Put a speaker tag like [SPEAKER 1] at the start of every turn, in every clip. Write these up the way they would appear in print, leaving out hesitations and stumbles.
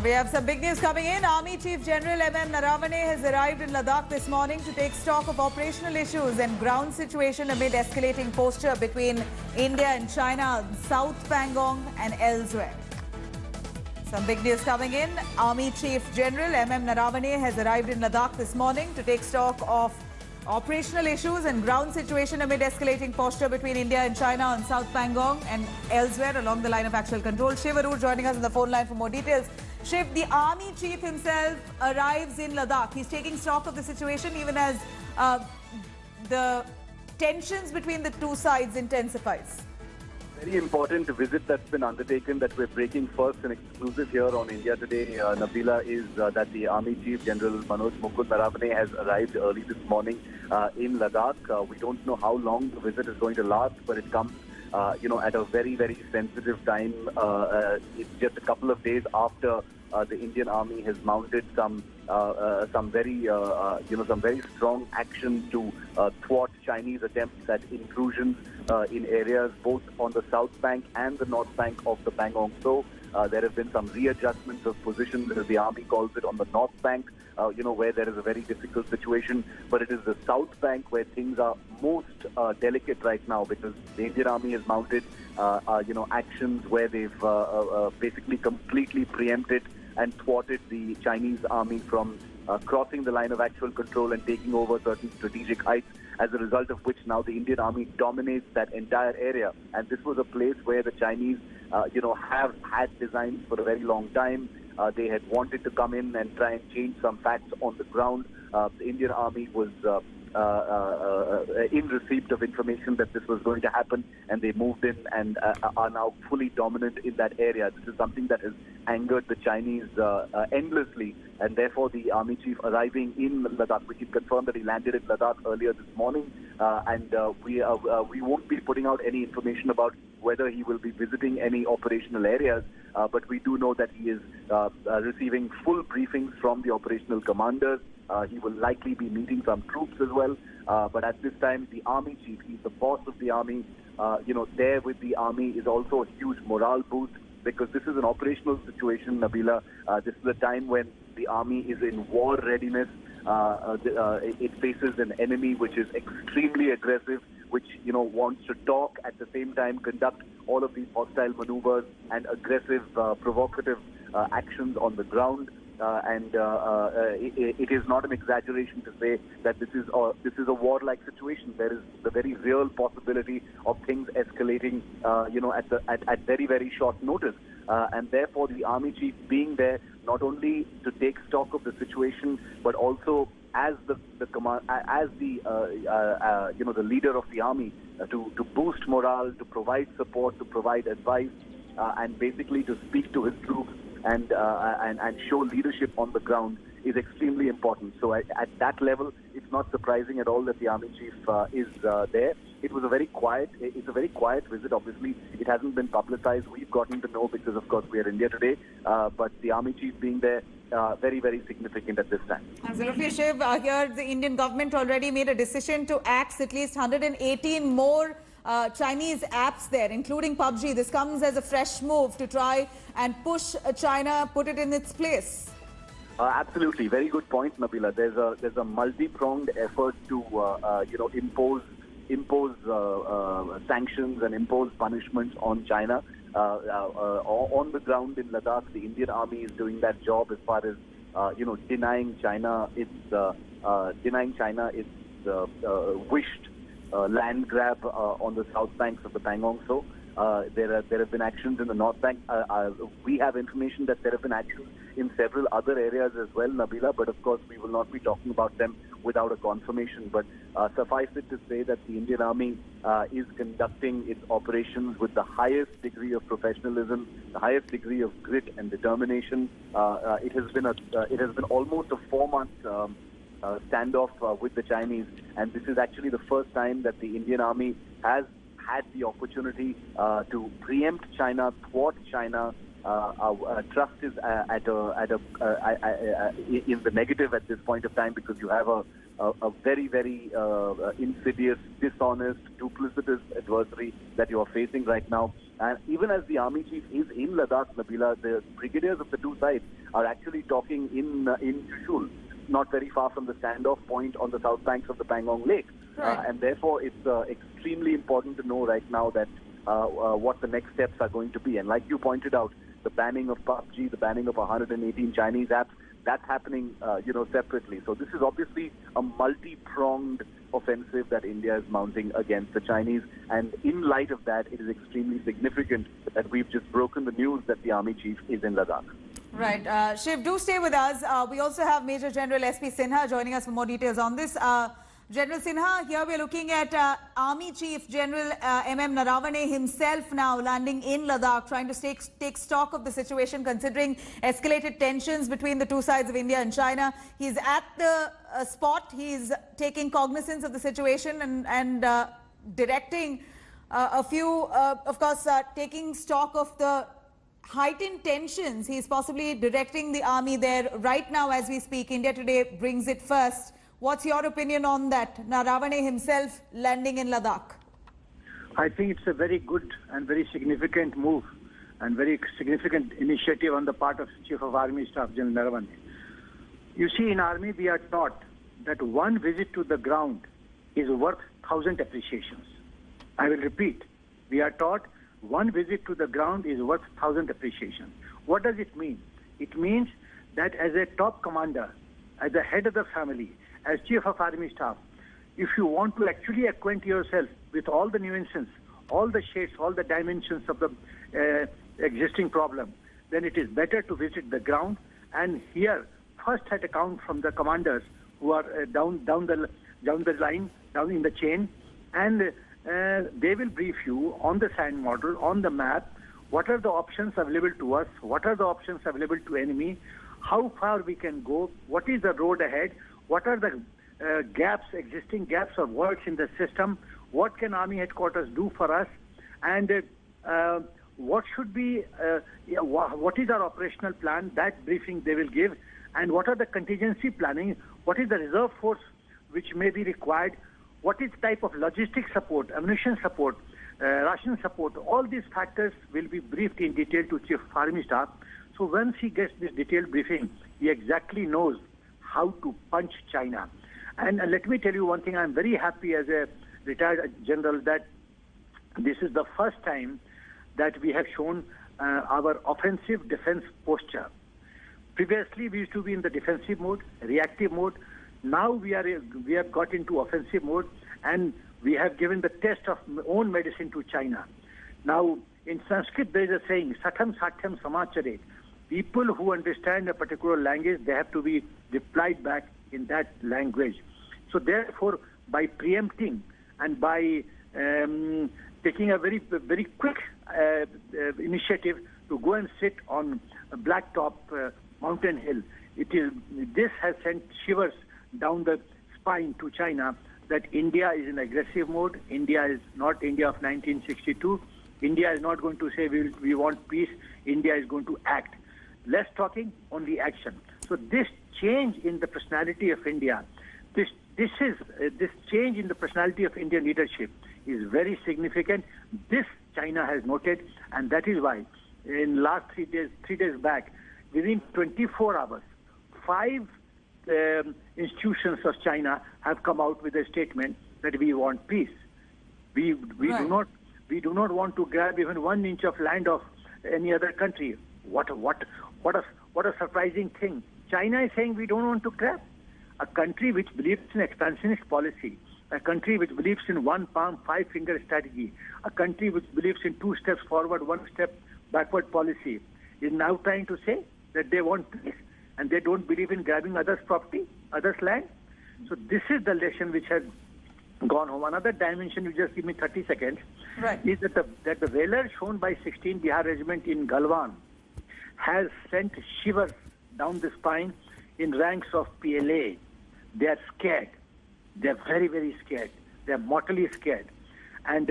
[SPEAKER 1] We have some big news coming in. Army Chief General Naravane has arrived in Ladakh this morning to take stock of operational issues and ground situation amid escalating posture between India and China, South Pangong and elsewhere. Some big news coming in. Army Chief General Naravane has arrived in Ladakh this morning to take stock of operational issues and ground situation amid escalating posture between India and China on South Pangong and elsewhere along the line of actual control. Shiv Arur joining us on the phone line for more details. Shiv, the Army Chief himself arrives in Ladakh. He's taking stock of the situation even as the tensions between the two sides intensifies.
[SPEAKER 2] Very important visit that's been undertaken that we're breaking first and exclusive here on India Today, Nabila, is that the Army Chief General Manoj Mukund Naravane has arrived early this morning in Ladakh. We don't know how long the visit is going to last, but it comes, at a very, very sensitive time. It's just a couple of days after the Indian Army has mounted some very strong action to thwart Chinese attempts at intrusions in areas both on the south bank and the north bank of the Pangong. So there have been some readjustments of positions, as the Army calls it, on the north bank, where there is a very difficult situation. But it is the south bank where things are most delicate right now, because the Indian Army has mounted, actions where they've basically completely preempted and thwarted the Chinese army from crossing the line of actual control and taking over certain strategic heights, as a result of which now the Indian Army dominates that entire area. And this was a place where the Chinese, have had designs for a very long time. They had wanted to come in and try and change some facts on the ground. The Indian Army was in receipt of information that this was going to happen, and they moved in and are now fully dominant in that area. This is something that has angered the Chinese endlessly, and therefore the Army Chief arriving in Ladakh, we can confirm that he landed in Ladakh earlier this morning, and we won't be putting out any information about whether he will be visiting any operational areas, but we do know that he is receiving full briefings from the operational commanders. He will likely be meeting some troops as well. But at this time, the Army Chief, he's the boss of the Army, there with the Army is also a huge morale boost, because this is an operational situation, Nabila. This is a time when the Army is in war readiness. It faces an enemy which is extremely aggressive, which, wants to talk, at the same time conduct all of these hostile maneuvers and aggressive, provocative actions on the ground. It is not an exaggeration to say that this is a warlike situation. There is the very real possibility of things escalating, at very, very short notice. And therefore, the Army Chief being there not only to take stock of the situation, but also as the leader of the army, to boost morale, to provide support, to provide advice, and basically to speak to his troops and show leadership on the ground is extremely important. So at that level, it's not surprising at all that the Army Chief is there. It's a very quiet visit. Obviously, it hasn't been publicized. We've gotten to know because, of course, we are India Today. But the Army Chief being there, very, very significant at this time.
[SPEAKER 1] Absolutely, Shiv. Here, the Indian government already made a decision to axe at least 118 more Chinese apps there, including PUBG. This comes as a fresh move to try and push China, put it in its place.
[SPEAKER 2] Absolutely, very good point, Nabila. There's a multi-pronged effort to impose sanctions and impose punishments on China. On the ground in Ladakh, the Indian Army is doing that job as far as denying China its wished land grab on the south banks of the Pangong. So there have been actions in the north bank. We have information that there have been actions in several other areas as well, Nabila, but of course we will not be talking about them without a confirmation. But suffice it to say that the Indian Army is conducting its operations with the highest degree of professionalism, the highest degree of grit and determination. It has been almost a 4-month standoff with the Chinese, and this is actually the first time that the Indian Army has had the opportunity to preempt China, thwart China. Trust is in the negative at this point of time, because you have a a very, very insidious, dishonest, duplicitous adversary that you are facing right now. And even as the army chief is in Ladakh, Nabila, the brigadiers of the two sides are actually talking in Chushul, not very far from the standoff point on the south banks of the Pangong Lake.
[SPEAKER 1] Right.
[SPEAKER 2] And therefore, it's extremely important to know right now that what the next steps are going to be. And like you pointed out, the banning of PUBG, the banning of 118 Chinese apps, that's happening, separately. So this is obviously a multi-pronged offensive that India is mounting against the Chinese. And in light of that, it is extremely significant that we've just broken the news that the army chief is in Ladakh.
[SPEAKER 1] Right. Shiv, do stay with us. We also have Major General S.P. Sinha joining us for more details on this. General Sinha, here we're looking at Army Chief General M.M. Naravane himself now landing in Ladakh, trying to take stock of the situation considering escalated tensions between the two sides of India and China. He's at the spot. He's taking cognizance of the situation and directing a few, of course, taking stock of the heightened tensions. He's possibly directing the army there right now as we speak. India Today brings it first. What's your opinion on that? Naravane himself landing in Ladakh.
[SPEAKER 3] I think it's a very good and very significant move and very significant initiative on the part of Chief of Army Staff General Naravane. You see, in Army we are taught that one visit to the ground is worth 1,000 appreciations. I will repeat. We are taught one visit to the ground is worth 1,000 appreciations. What does it mean? It means that as a top commander, as the head of the family, as Chief of Army Staff, if you want to actually acquaint yourself with all the nuances, all the shades, all the dimensions of the existing problem, then it is better to visit the ground and hear first-hand account from the commanders who are down the line, down in the chain, and they will brief you on the sand model, on the map, what are the options available to us, what are the options available to enemy, how far we can go, what is the road ahead, what are the existing gaps or works in the system, what can Army headquarters do for us, and what should be, what is our operational plan, that briefing they will give, and what are the contingency planning, what is the reserve force which may be required, what is type of logistic support, ammunition support, ration support, all these factors will be briefed in detail to Chief of Army Staff. So once he gets this detailed briefing, he exactly knows how to punch China. And let me tell you one thing, I'm very happy as a retired general that this is the first time that we have shown our offensive defense posture. Previously, we used to be in the defensive mode, reactive mode. Now we have got into offensive mode, and we have given the test of own medicine to China. Now, in Sanskrit, there is a saying, Satham Satyam Samachare. People who understand a particular language, they have to be replied back in that language. So therefore, by preempting and by taking a very, very quick initiative to go and sit on a blacktop mountain hill, this has sent shivers down the spine to China that India is in aggressive mode. India is not India of 1962. India is not going to say we want peace. India is going to act. Less talking, only action. So this change in the personality of India, this change in the personality of Indian leadership is very significant. This China has noted, and that is why in last 3 days back, within 24 hours, 5 institutions of China have come out with a statement that we want peace. We right. do not want to grab even 1 inch of land of any other country. What a surprising thing. China is saying we don't want to grab. A country which believes in expansionist policy, a country which believes in one palm, 5 finger strategy, a country which believes in 2 steps forward, 1 step backward policy, is now trying to say that they want peace and they don't believe in grabbing others' property, others' land. So this is the lesson which has gone home. Another dimension, you just give me 30 seconds,
[SPEAKER 1] right,
[SPEAKER 3] is that the valor shown by 16 Bihar Regiment in Galwan has sent shivers down the spine in ranks of PLA. They are scared. They are very, very scared. They are mortally scared. And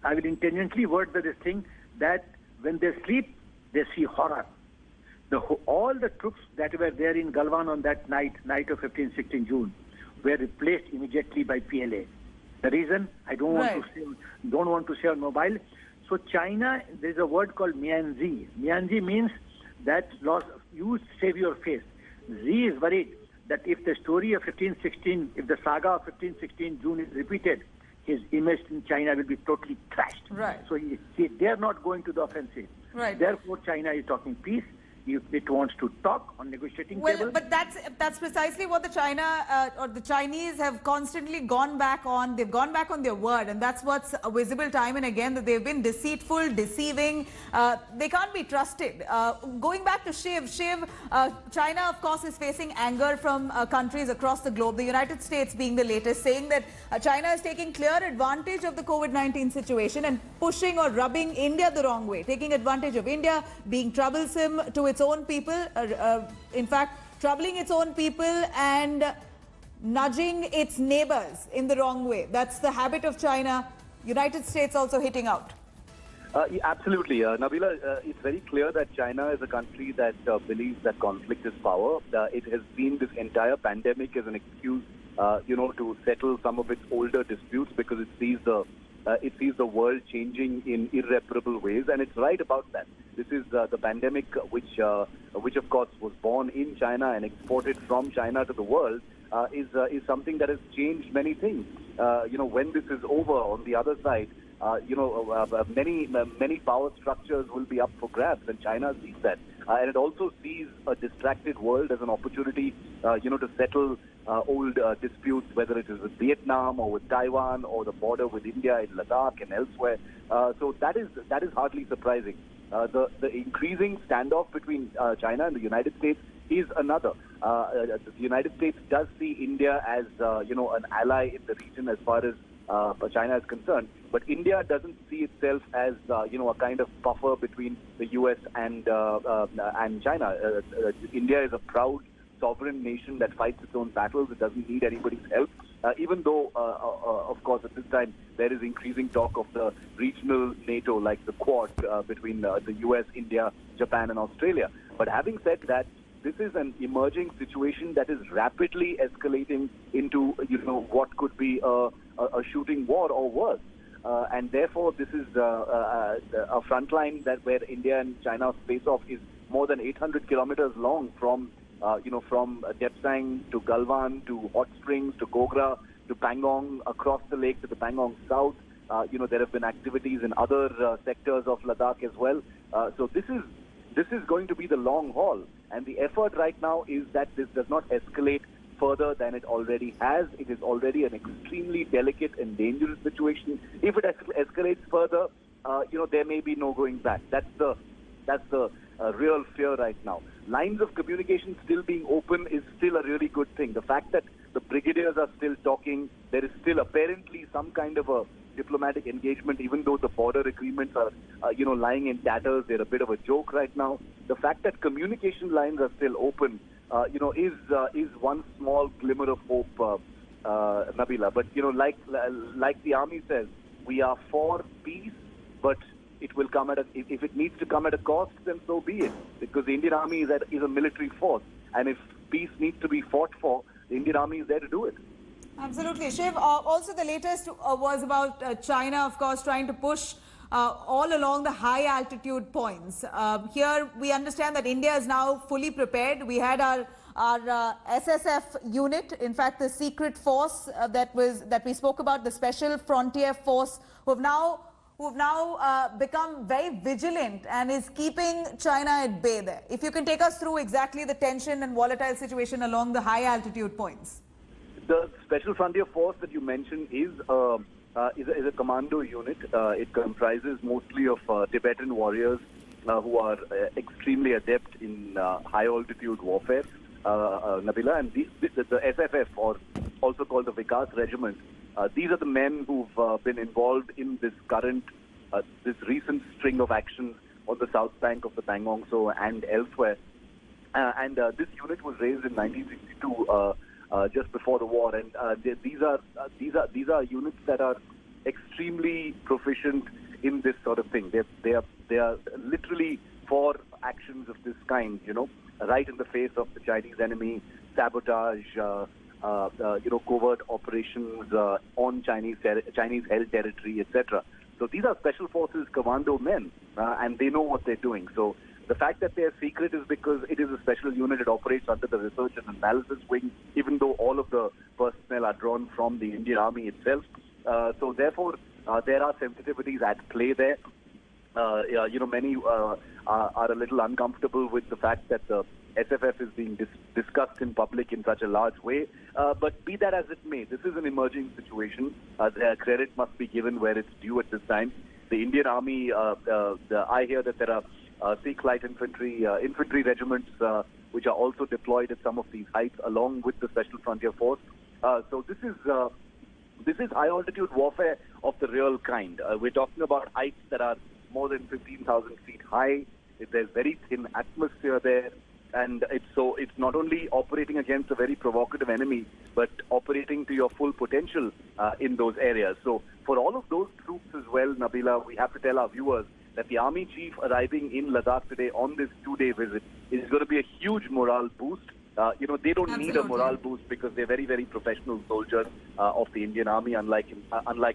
[SPEAKER 3] I will intentionally word this thing that when they sleep, they see horror. All the troops that were there in Galwan on that night of 15-16 June, were replaced immediately by PLA. The reason I don't want to say on mobile. So China, there's a word called Mianzi. Mianzi means that you save your face. Xi is worried that if the story of 1516, if the saga of 1516 June is repeated, his image in China will be totally trashed.
[SPEAKER 1] Right.
[SPEAKER 3] So they are not going to the offensive.
[SPEAKER 1] Right.
[SPEAKER 3] Therefore, China is talking peace. It wants to talk on negotiating table.
[SPEAKER 1] But that's precisely what the Chinese have constantly gone back on. They've gone back on their word, and that's what's visible time and again, that they've been deceitful, deceiving. They can't be trusted. Going back to Shiv, China, of course, is facing anger from countries across the globe. The United States being the latest, saying that China is taking clear advantage of the COVID-19 situation and pushing or rubbing India the wrong way, taking advantage of India, being troublesome to its own people, in fact, troubling its own people and nudging its neighbors in the wrong way. That's the habit of China. United States also hitting out.
[SPEAKER 2] Absolutely. Nabila, it's very clear that China is a country that believes that conflict is power. It has seen this entire pandemic as an excuse, to settle some of its older disputes because it sees the world changing in irreparable ways, and it's right about that. This is the pandemic, which of course was born in China and exported from China to the world, is something that has changed many things. When this is over, on the other side, many power structures will be up for grabs, and China sees that, and it also sees a distracted world as an opportunity, to settle old disputes, whether it is with Vietnam or with Taiwan or the border with India in Ladakh and elsewhere. So that is hardly surprising. The increasing standoff between China and the United States is another. The United States does see India as an ally in the region as far as China is concerned, but India doesn't see itself as a kind of buffer between the US and China. India is a proud sovereign nation that fights its own battles. It doesn't need anybody's help, even though, of course, at this time, there is increasing talk of the regional NATO, like the Quad, between the US, India, Japan, and Australia. But having said that, this is an emerging situation that is rapidly escalating into, what could be a shooting war or worse. And therefore, this is a front line where India and China face off is more than 800 kilometers long from Depsang to Galwan to Hot Springs to Kogra to Pangong, across the lake to the Pangong South. There have been activities in other sectors of Ladakh as well. So this is going to be the long haul, and the effort right now is that this does not escalate further than it already has. It is already an extremely delicate and dangerous situation. If it escalates further, there may be no going back. That's the real fear right now. Lines of communication still being open is still a really good thing. The fact that the brigadiers are still talking, there is still apparently some kind of a diplomatic engagement, even though the border agreements are, lying in tatters. They're a bit of a joke right now. The fact that communication lines are still open, is one small glimmer of hope, Nabila. But like the army says, we are for peace, but it will come if it needs to come at a cost, then so be it. Because the Indian Army is a military force, and if peace needs to be fought for, the Indian Army is there to do it.
[SPEAKER 1] Absolutely. Shiv, also the latest was about China, of course, trying to push all along the high altitude points. Here we understand that India is now fully prepared. We had our SSF unit, in fact the secret force that we spoke about, the Special Frontier Force, who've now become very vigilant and is keeping China at bay there. If you can take us through exactly the tension and volatile situation along the high altitude points.
[SPEAKER 2] The Special Frontier Force that you mentioned is a commando unit. It comprises mostly of Tibetan warriors who are extremely adept in high altitude warfare, Nabila. And the SFF, or also called the Vikas Regiment, these are the men who've been involved in this recent string of actions on the south bank of the Pangong and elsewhere. And this unit was raised in 1962, just before the war. And these are units that are extremely proficient in this sort of thing. They are literally for actions of this kind, right in the face of the Chinese enemy, sabotage, covert operations on Chinese held territory, etc. So these are special forces commando men, and they know what they're doing. So the fact that they're secret is because it is a special unit. It operates under the research and analysis wing, even though all of the personnel are drawn from the Indian Army itself. So therefore, there are sensitivities at play there. Many are a little uncomfortable with the fact that the SFF is being discussed in public in such a large way. But be that as it may, this is an emerging situation. Their credit must be given where it's due at this time. The Indian Army, I hear that there are Sikh light infantry regiments which are also deployed at some of these heights along with the Special Frontier Force. So this is high altitude warfare of the real kind. We're talking about heights that are more than 15,000 feet high. There's very thin atmosphere there. And it's not only operating against a very provocative enemy, but operating to your full potential in those areas. So for all of those troops as well, Nabila, we have to tell our viewers that the Army Chief arriving in Ladakh today on this 2-day visit is going to be a huge morale boost. They don't need a morale boost because they're very, very professional soldiers of the Indian Army, unlike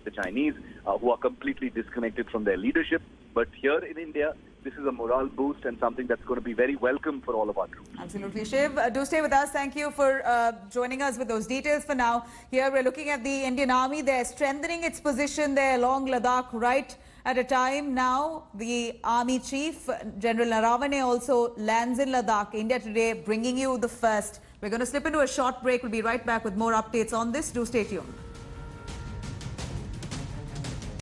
[SPEAKER 2] the Chinese, who are completely disconnected from their leadership. But here in India, this is a morale boost and something that's going to be very welcome for all of our troops.
[SPEAKER 1] Absolutely. Shiv, do stay with us. Thank you for joining us with those details for now. Here we're looking at the Indian Army. They're strengthening its position there along Ladakh right at a time now. The Army Chief, General Naravane, also lands in Ladakh. India Today bringing you the first. We're going to slip into a short break. We'll be right back with more updates on this. Do stay tuned.